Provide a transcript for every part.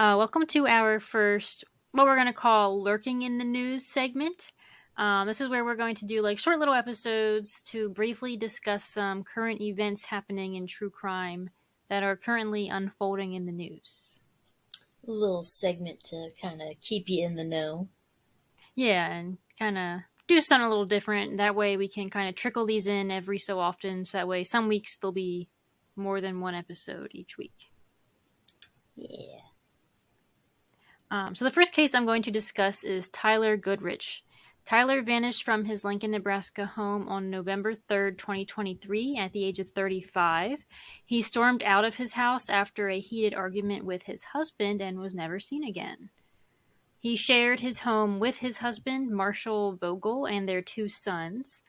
Welcome to our first, what we're going to call Lurking in the News segment. This is where we're going to do like short little episodes to briefly discuss some current events happening in true crime that are currently unfolding in the news. A little segment to kind of keep you in the know. Yeah, and kind of do something a little different. That way we can kind of trickle these in every so often. So that way some weeks there'll be more than one episode each week. Yeah. So the first case I'm going to discuss is Tyler Goodrich. Tyler vanished from his Lincoln, Nebraska home on November 3rd, 2023, at the age of 35. He stormed out of his house after a heated argument with his husband and was never seen again. He shared his home with his husband, Marshall Vogel, and their two sons.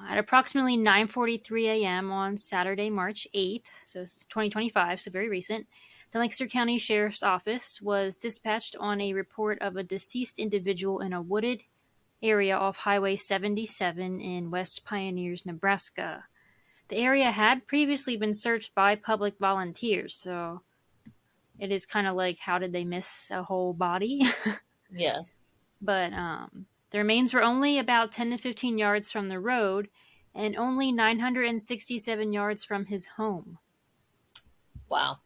At approximately 9:43 a.m. on Saturday, March 8th, so it's 2025, so very recent, the Lancaster County Sheriff's Office was dispatched on a report of a deceased individual in a wooded area off Highway 77 in West Pioneers, Nebraska. The area had previously been searched by public volunteers, so it is kind of like, how did they miss a whole body? Yeah. But the remains were only about 10 to 15 yards from the road and only 967 yards from his home. Wow.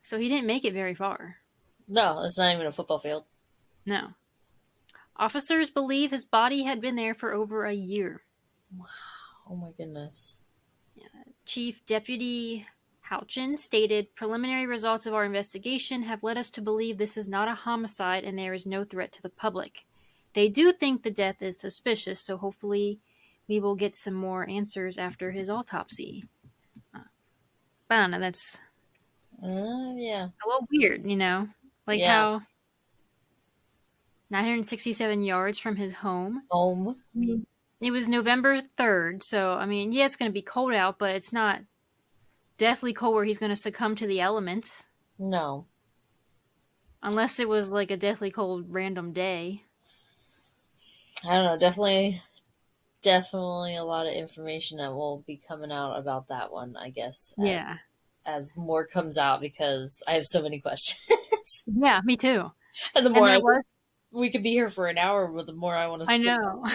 So he didn't make it very far. No, it's not even a football field. No. Officers believe his body had been there for over a year. Wow. Oh my goodness. Chief Deputy Houchin stated, "Preliminary results of our investigation have led us to believe this is not a homicide and there is no threat to the public. They do think the death is suspicious, so hopefully we will get some more answers after his autopsy." But I don't know, that's Yeah. a little weird, you know? Like Yeah. how 967 yards from his home. Home. I mean, it was November 3rd, so I mean, yeah, it's going to be cold out, but it's not deathly cold where he's going to succumb to the elements. No. Unless it was like a deathly cold random day. I don't know. Definitely a lot of information that will be coming out about that one, I guess, Yeah. as more comes out because I have so many questions. Yeah, me too. And the And more there was, we could be here for an hour, but the more I want to I sleep. know.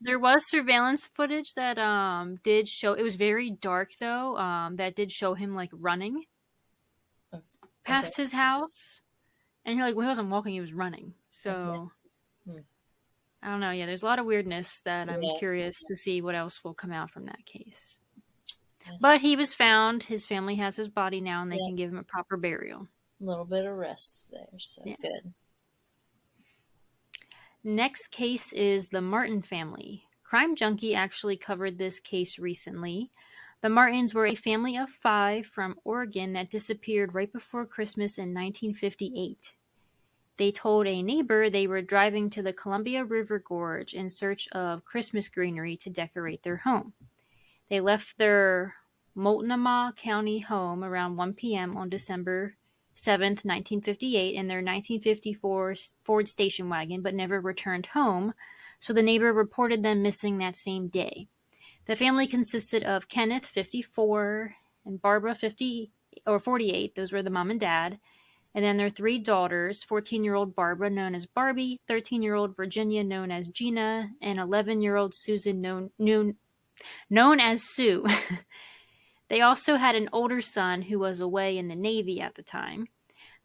There was surveillance footage that did show, it was very dark though, that did show him like running Okay. past his house. And he wasn't walking, he was running. Okay. So Hmm. I don't know. Yeah, there's a lot of weirdness that I'm Yeah. curious to see what else will come out from that case. Yes. But he was found. His family has his body now, and they Yeah. can give him a proper burial. A little bit of rest there. So Yeah. good. Next case is the Martin family. Crime Junkie actually covered this case recently. The Martins were a family of 5 from Oregon that disappeared right before Christmas in 1958. They told a neighbor they were driving to the Columbia River Gorge in search of Christmas greenery to decorate their home. They left their Multnomah County home around 1 p.m. on December 7th, 1958, in their 1954 Ford station wagon, but never returned home, so the neighbor reported them missing that same day. The family consisted of Kenneth, 54, and Barbara, 48. Those were the mom and dad. And then their 3 daughters, 14-year-old Barbara, known as Barbie, 13-year-old Virginia, known as Gina, and 11-year-old Susan, known as Sue. They also had an older son who was away in the Navy at the time.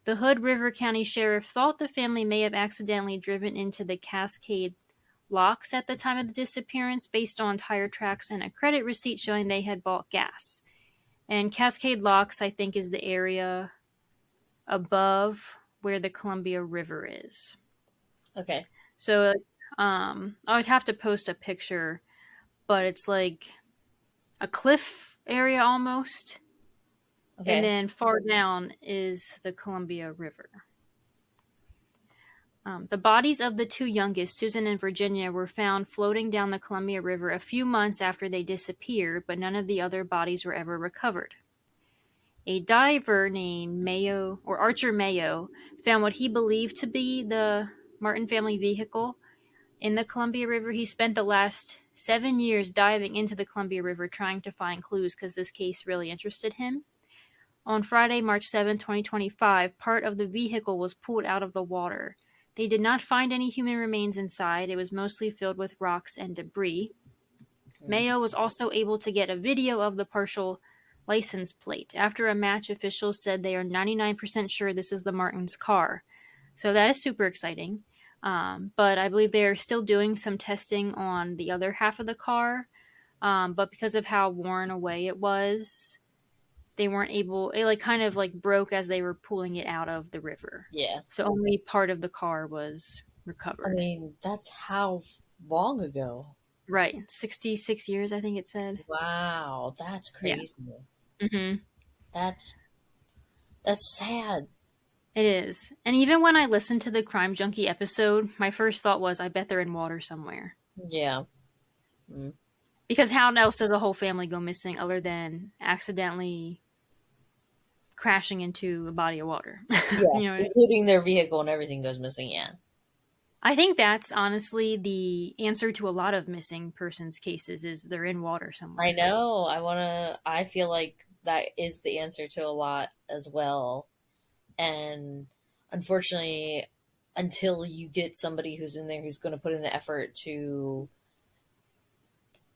The Hood River County Sheriff thought the family may have accidentally driven into the Cascade Locks at the time of the disappearance based on tire tracks and a credit receipt showing they had bought gas. And Cascade Locks, I think, is the area above where the Columbia River is. Okay. So I would have to post a picture, but it's like a cliff area almost. And Okay. then far down is the Columbia River. The bodies of the 2 youngest, Susan and Virginia, were found floating down the Columbia River a few months after they disappeared, but none of the other bodies were ever recovered. A diver named Archer Mayo found what he believed to be the Martin family vehicle in the Columbia River. He spent the last 7 years diving into the Columbia River trying to find clues because this case really interested him. On Friday, March 7, 2025, part of the vehicle was pulled out of the water. They did not find any human remains inside. It was mostly filled with rocks and debris. Mm. Mayo was also able to get a video of the partial license plate. After a match, officials said they are 99% sure this is the Martins' car. So that is super exciting. But I believe they are still doing some testing on the other half of the car. But because of how worn away it was, they weren't able. It like kind of like broke as they were pulling it out of the river. Yeah. So only part of the car was I recovered. mean, that's how long ago? Right, 66 years, I think it said. Wow, that's Yeah. crazy. Mm-hmm. That's that's sad. It is. And even when I listened to the Crime Junkie episode, my first thought was, I bet they're in water somewhere. Yeah. Mm. Because how else did the whole family go missing other than accidentally crashing into a body of water? Yeah, you know, including their vehicle and everything goes missing. Yeah. I think that's honestly the answer to a lot of missing persons cases is they're in water I somewhere. know. I feel like that is the answer to a lot as well. And unfortunately, until you get somebody who's in there who's going to put in the effort to,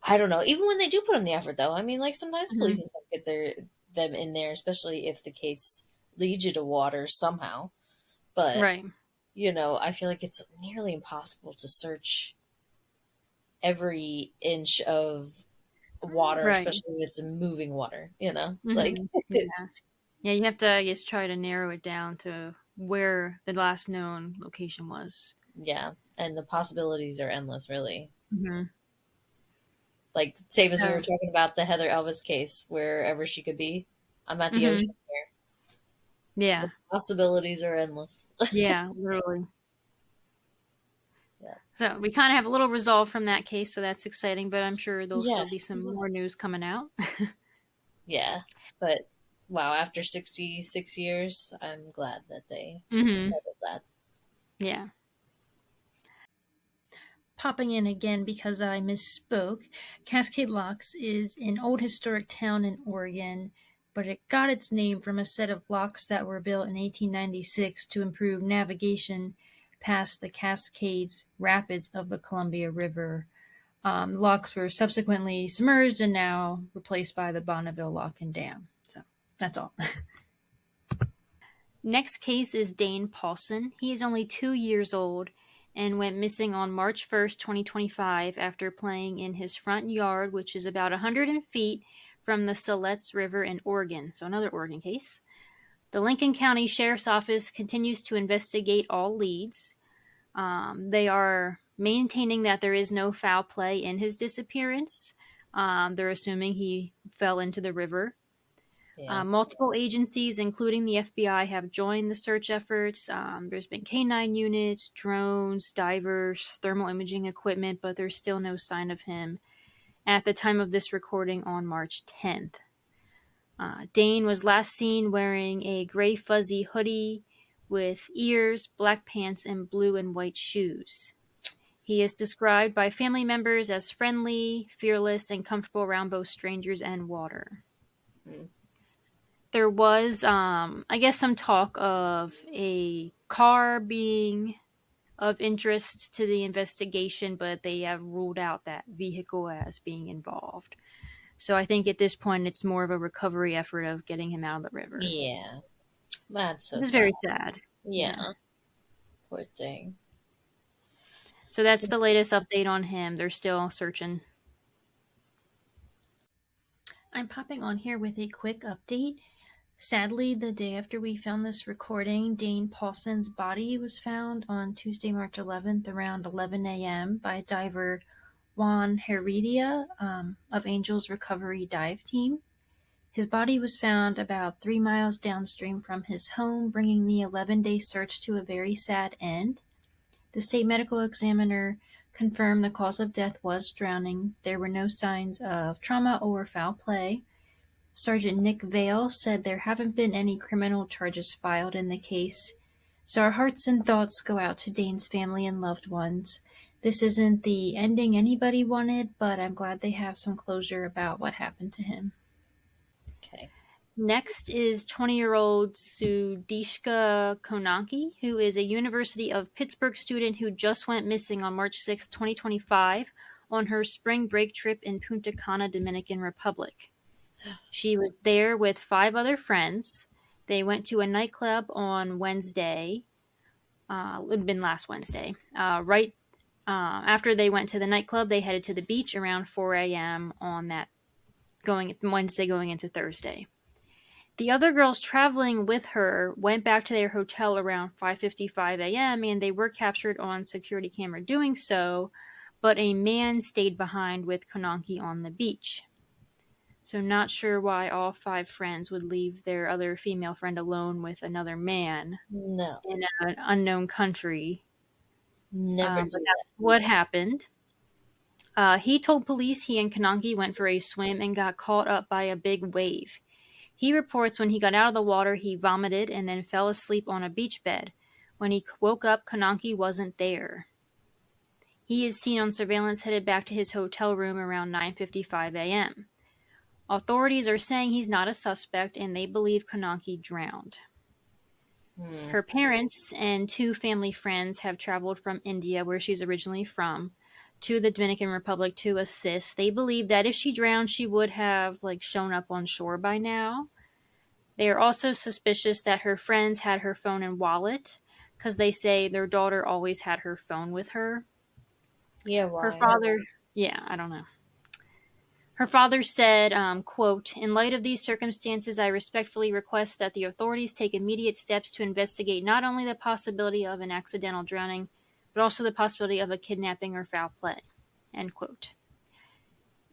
I don't know, even when they do put in the effort though, I mean, like sometimes Hmm. police and stuff get them in there, especially if the case leads you to water somehow. But, Right. I feel like it's nearly impossible to search every inch of water, Right. especially if it's moving water. Like, Hmm. Yeah. Yeah, you have to, I guess, try to narrow it down to where the last known location was. yeah. And the possibilities are endless, really. Hmm. Like, same as we were So, talking about the Heather Elvis case, wherever she could be. I'm at the hmm. ocean here. The Yeah. possibilities are endless. Yeah, literally. Yeah. So we kind of have a little resolve from that case, so that's exciting, but I'm sure there'll still be Yes. some more news coming out. Yeah. But wow, after 66 years, I'm glad that they Hmm. settled that. Yeah. Popping in again because I misspoke. Cascade Locks is an old historic town in Oregon, but it got its name from a set of locks that were built in 1896 to improve navigation past the Cascades Rapids of the Columbia River. The locks were subsequently submerged and now replaced by the Bonneville Lock and Dam. So that's all. Next case is Dane Paulsen. He is only 2 years old and went missing on March 1st, 2025, after playing in his front yard, which is about 100 feet from the Siletz River in Oregon. So, another Oregon case. The Lincoln County Sheriff's Office continues to investigate all leads. They are maintaining that there is no foul play in his disappearance. They're assuming he fell into the river. Yeah. Multiple agencies, including the FBI, have joined the search efforts. There's been canine units, drones, divers, thermal imaging equipment, but there's still no sign of him at the time of this recording on March 10th. Dane was last seen wearing a gray fuzzy hoodie with ears, black pants, and blue and white shoes. He is described by family members as friendly, fearless, and comfortable around both strangers and water. Mm. There was, I guess, some talk of a car being of interest to the investigation, but they have ruled out that vehicle as being involved. So I think at this point it's more of a recovery effort of getting him out of the river. Yeah. That's so It's sad. very sad. Yeah. Yeah. Poor thing. So that's the latest update on him. They're still searching. I'm popping on here with a quick update. Sadly, the day after we found this recording, Dane Paulsen's body was found on Tuesday, March 11th around 11 a.m. by diver Juan Heredia of Angels Recovery Dive Team. His body was found about 3 miles downstream from his home, bringing the 11-day search to a very sad end. The state medical examiner confirmed the cause of death was drowning. There were no signs of trauma or foul play. Sergeant Nick Vale said there haven't been any criminal charges filed in the case. So our hearts and thoughts go out to Dane's family and loved ones. This isn't the ending anybody wanted, but I'm glad they have some closure about what happened to him. Okay. Next is 20-year-old Sudiksha Konanki, who is a University of Pittsburgh student who just went missing on March 6, 2025, on her spring break trip in Punta Cana, Dominican Republic. She was there with 5 other friends. They went to a nightclub on Wednesday. It would have been last Wednesday. Right after they went to the nightclub, they headed to the beach around 4 a.m. on that Wednesday going into Thursday. The other girls traveling with her went back to their hotel around 5:55 a.m. and they were captured on security camera doing so, but a man stayed behind with Konanki on the beach. So not sure why all 5 friends would leave their other female friend alone with another man No, in an unknown country. never But do that's what happened. He told police he and Konanki went for a swim and got caught up by a big wave. He reports when he got out of the water, he vomited and then fell asleep on a beach bed. When he woke up, Konanki wasn't there. He is seen on surveillance headed back to his hotel room around 9:55 a.m. Authorities are saying he's not a suspect and they believe Konanki drowned. that. Her parents and 2 family friends have traveled from India, where she's originally from, to the Dominican Republic to assist. They believe that if she drowned, she would have shown up on shore by now. They are also suspicious that her friends had her phone and wallet because they say their daughter always had her phone with her. Yeah, Her why? father, yeah, I don't know. Her father said, quote, "In light of these circumstances, I respectfully request that the authorities take immediate steps to investigate not only the possibility of an accidental drowning, but also the possibility of a kidnapping or foul play." End quote.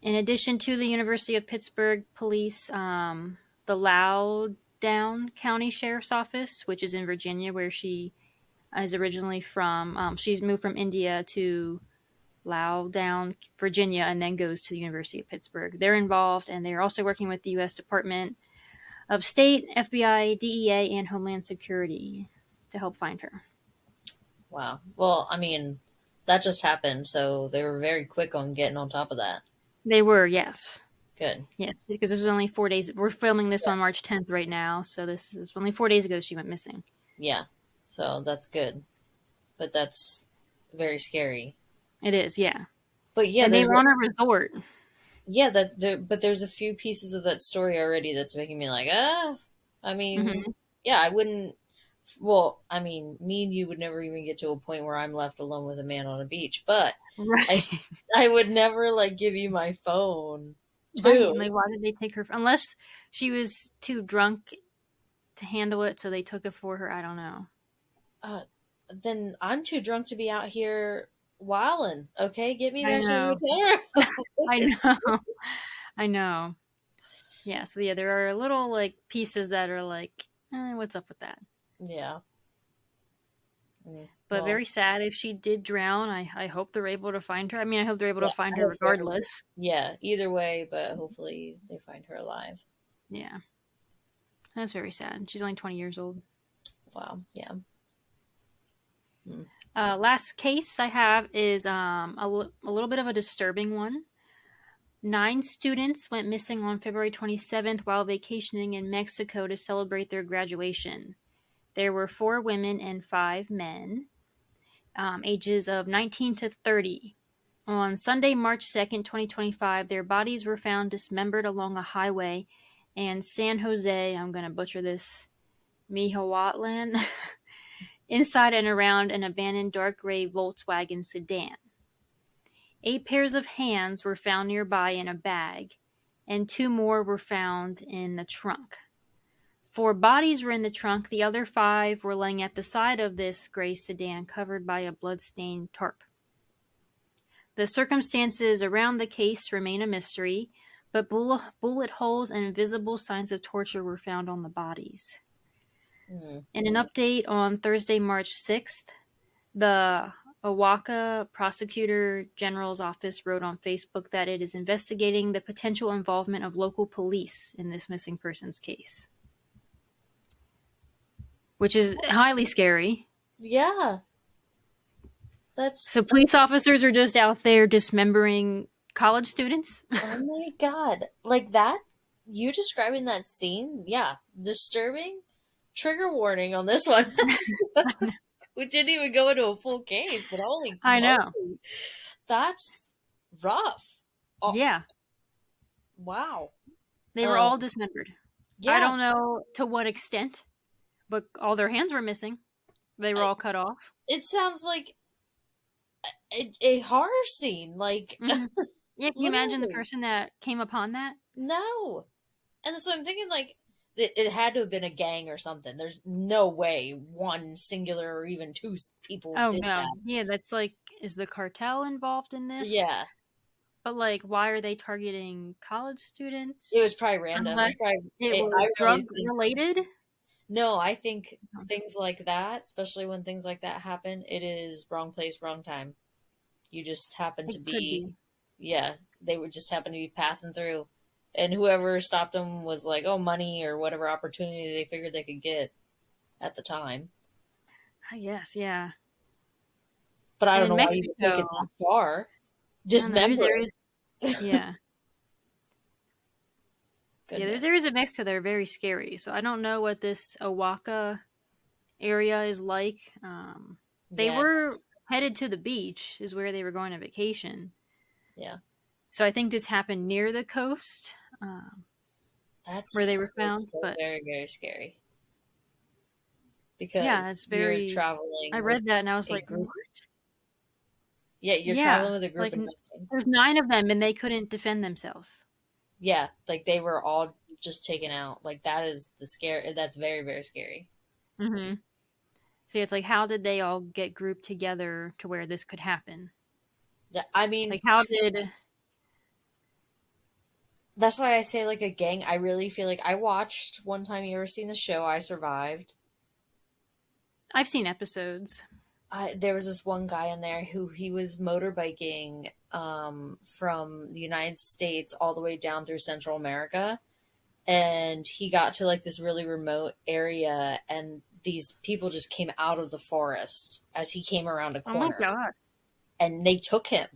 In addition to the University of Pittsburgh police, the Loudoun County Sheriff's Office, which is in Virginia, where she is originally from, she's moved from India to Loudoun, Virginia, and then goes to the University of Pittsburgh. They're involved, and they're also working with the U.S. Department of State, FBI, DEA, and Homeland Security to help find her. Wow. Well, I mean, that just happened, so they were very quick on getting on top of that. They were, yes. Good. Yeah, because it was only 4 days. We're filming this on March 10th right now, so this is only 4 days ago she went missing. Yeah. So that's good. But that's very scary. It is, yeah. But yeah, And they were on a resort. that's there. But there's a few pieces of that story already that's making me like, ah. I mean, Mm-hmm. yeah, I wouldn't. Well, I mean, me and you would never even get to a point where I'm left alone with a man on a beach. But I, Right. I would never give you my phone Right. too. And why did they take her? Unless she was too drunk to handle it, so they took it for her. I don't know. Uh, then I'm too drunk to be out here wilding. Okay, get me I back to know. the hotel I know. I know. Yeah. So yeah, there are little pieces that are what's up with that? Yeah. But Well, very sad if she did drown. I hope they're able to find her. I mean, I hope they're able yeah. to find I her hope they're able to. regardless. Yeah. Either way, but hopefully they find her alive. Yeah. That's very sad. She's only 20 years old. Wow. Yeah. Hmm. Last case I have is a little bit of a disturbing one. 9 students went missing on February 27th while vacationing in Mexico to celebrate their graduation. There were 4 women and 5 men, ages of 19 to 30. On Sunday, March 2nd, 2025, their bodies were found dismembered along a highway in San Jose, I'm going to butcher this, Michoacán, inside and around an abandoned dark gray Volkswagen sedan. 8 pairs of hands were found nearby in a bag, and 2 more were found in the trunk. 4 bodies were in the trunk. The other 5 were laying at the side of this gray sedan covered by a blood-stained tarp. The circumstances around the case remain a mystery, but bullet holes and visible signs of torture were found on the bodies. Hmm. In an update on Thursday, March 6th, the Oaxaca Prosecutor General's office wrote on Facebook that it is investigating the potential involvement of local police in this missing persons case, which is highly scary. Yeah. That's. So police officers are just out there dismembering college students? Oh my god. Like that? you describing that scene, yeah, disturbing. Trigger warning on this one. We didn't even go into a full case, but holy I know. moly, that's rough. Oh, Yeah, wow. they were Um, all dismembered. I yeah, don't know to what extent, but all their hands were missing. They were all cut off. it sounds like a horror scene. Like, Hmm. Yeah, can you imagine the literally, person that came upon that? no. And so I'm thinking, like, it had to have been a gang or something. There's no way one singular or even two people Oh did no. that. Yeah, that's like, is the cartel involved in this? Yeah, But like, why are they targeting college it was students? probably random. It's Unless probably, it I was really drug think, related? no, I think things like that, especially when things like that happen, it is wrong place, wrong time. You just happen It to could be, be. yeah, they would just happen to be passing through. And whoever stopped them was like, oh, money or whatever opportunity they figured they could get at the time. I guess, yeah. But I And don't in know why you would take Mexico, it that far. I don't know, there's Dismember areas, it. yeah. Yeah, there's Goodness. areas of Mexico that are very scary. So I don't know what this Oaxaca area is like. They Yeah, were headed to the beach, is where they were going on vacation. yeah. So I think this happened near the coast, where they That's were found. so But very, very scary yeah, because it's you're very. I traveling with read that and I was a like, group. what? Yeah, you're Yeah, traveling with a group like of nine. there's 9 of them and they couldn't defend themselves. Yeah, like they were all just taken out. Like that is the scare. That's very, very scary. Hmm. So it's like, how did they all get grouped together to where this could happen? I mean, Like, how did. that's why I say like a gang. I really feel like I watched one time. You ever seen the show I Survived? I've seen episodes. There was this one guy in there who he was motorbiking from the United States all the way down through Central America, and he got to like this really remote area, and these people just came out of the forest as he came around a Oh my corner, god. and they took him,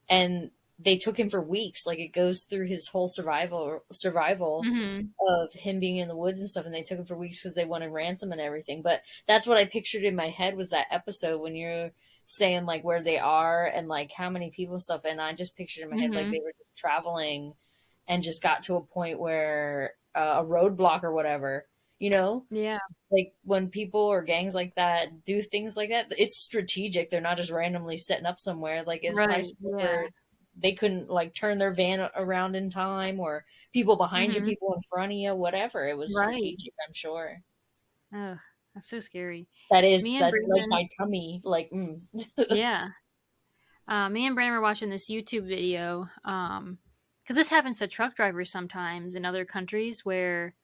and they took him for weeks. Like it goes through his whole survival Hmm. of him being in the woods and stuff, and they took him for weeks because they wanted ransom and everything. But that's what I pictured in my head was that episode when you're saying like where they are and like how many people and stuff, and I just pictured in my head like Hmm. they were just traveling and just got to a point where a roadblock or whatever, you know, Yeah. like when people or gangs like that do things like that, it's strategic. They're not just randomly setting up somewhere. Like it's probably Right. somewhere Yeah. where they couldn't like turn their van around in time, or people behind you, Hmm. people in front of you, whatever. It was Right. strategic, I'm sure. Oh, that's so scary. That is Me and that's like Brandon. my tummy, like Yeah. Me and Brandon were watching this YouTube video. Because this happens to truck drivers sometimes in other countries where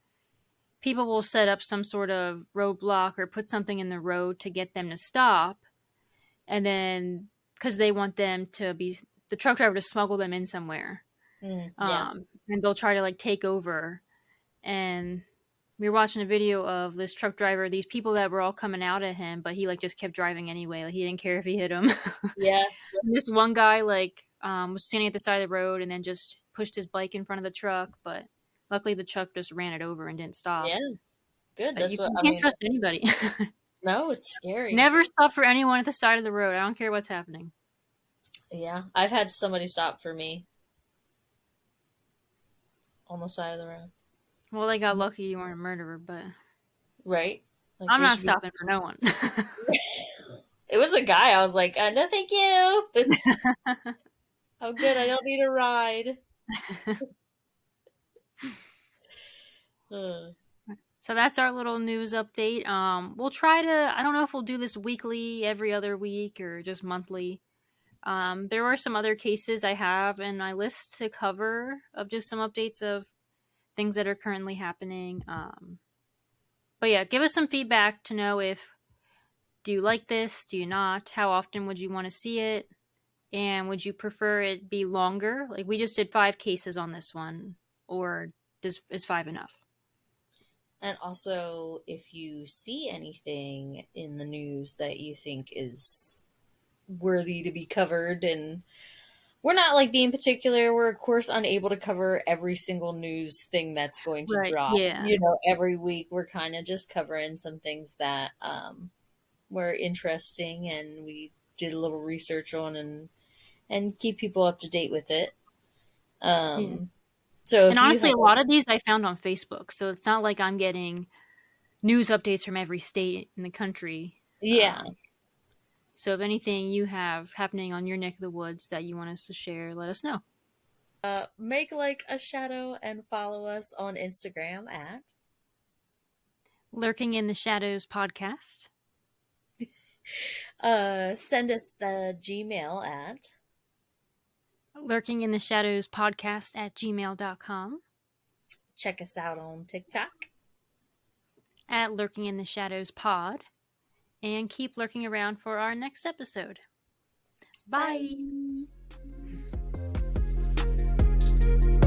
people will set up some sort of roadblock or put something in the road to get them to stop, and then because they want them to be the truck driver to smuggle them in somewhere, yeah, and they'll try to like take over. And we were watching a video of this truck driver, these people that were all coming out at him, but he like just kept driving anyway. Like he didn't care if he hit him. yeah, This one guy like was standing at the side of the road and then just pushed his bike in front of the truck, but luckily the truck just ran it over and didn't stop. yeah. Good. But That's you what I can't mean. trust anybody. No, it's scary. Never stop for anyone at the side of the road. I don't care what's happening. Yeah, I've had somebody stop for me on the side of the road. Well, they got lucky you weren't a murderer, but Right? Like I'm they not should be. stopping for no one. It was a guy. I was like, no, thank you. It's I'm good. I don't need a ride. Uh, So that's our little news update. We'll try to. I don't know if we'll do this weekly, every other week, or just monthly. There were some other cases I have in my list to cover of just some updates of things that are currently happening. But yeah, give us some feedback to know if do you like this, do you not, how often would you want to see it, and would you prefer it be longer? Like we just did 5 cases on this one, or is 5 enough? and also, if you see anything in the news that you think is worthy to be covered and we're not like being particular. We're of course unable to cover every single news thing that's going to Right. drop. Yeah. You know, every week we're kind of just covering some things that were interesting and we did a little research on and keep people up to date with it. Yeah. So And if you honestly, have a lot of these I found on Facebook, so it's not like I'm getting news updates from every state in the country. yeah, So if anything you have happening on your neck of the woods that you want us to share, let us know. make like a shadow and follow us on Instagram at Lurking in the Shadows podcast. send us the Gmail at Lurking in the Shadows podcast at gmail.com. check us out on TikTok. At Lurking in the Shadows pod. And keep lurking around for our next episode. Bye. Bye.